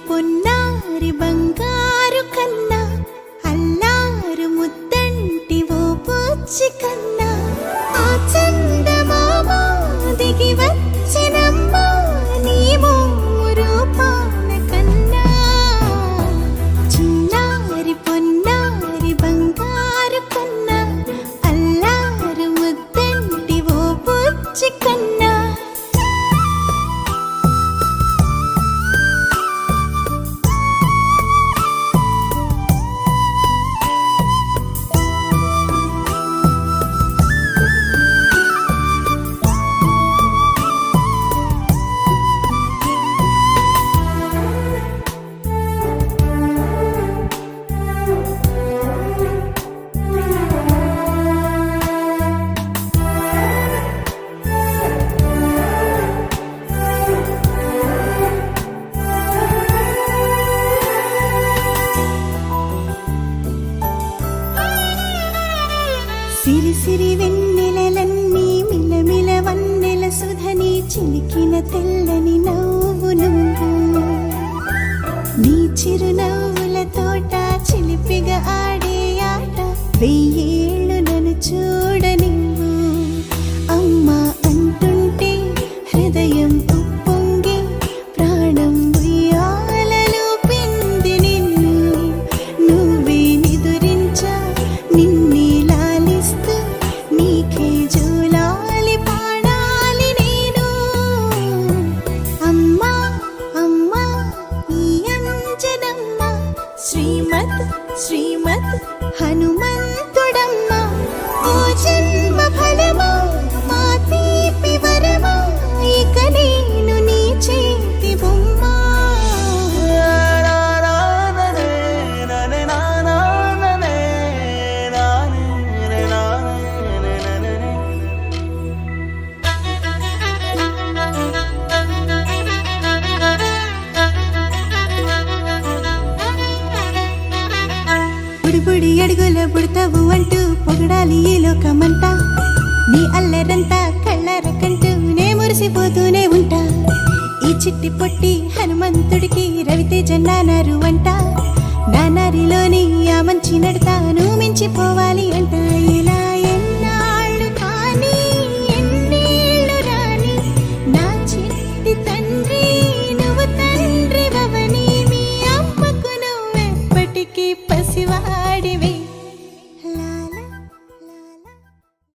పొన్నారి బంగారు కన్నా అల్లారు ముద్దంటి ఓ పూచి కన్నా ఆ చందమామ దిగి వచ్చినమ్మా నీ రూపాన కన్నా చిన్నారి పొన్నారి బంగారు కన్నా అల్లారు ముద్దంటి ఓ పూచి కన్నా సిరి సిరి వెన్నెలలన్నీ మిలమిల వన్నెల సుధని చిలికిన తెల్లని నవ్వు నువ్వు నీ చిరునవ్వుల తోట చిలిపిగా ఆడే ఆట వెయ్యేళ్ళు నన్ను చూడ నువ్వు అమ్మా అంటుంటే హృదయం ఉప్పొంగి ప్రాణం ఉయ్యాలలో పిండి నిన్ను నువ్వే నిదురించా నిన్నే నీకే జోలాలి పాడాలి నేను అమ్మా అమ్మా ఈ అంజనమ్మ శ్రీమత్ శ్రీమత్ హనుమంతుడమ్మ ఓ జన్మ ఫలమా మా తీపి వరమా ఇక నేను నీ చేతి బొమ్మ బుడి అడుగుల బుడతావు అంటూ పొగడాలి ఈ లోకమంతా నీ అల్లరంతా కళ్ళారకంటూ నే మురిసిపోతూనే ఉంటా ఈ చిట్టి పొట్టి హనుమంతుడికి రవితేజ నానారు అంట నానారిలోని ఆ మంచి నడతాను మించిపోవా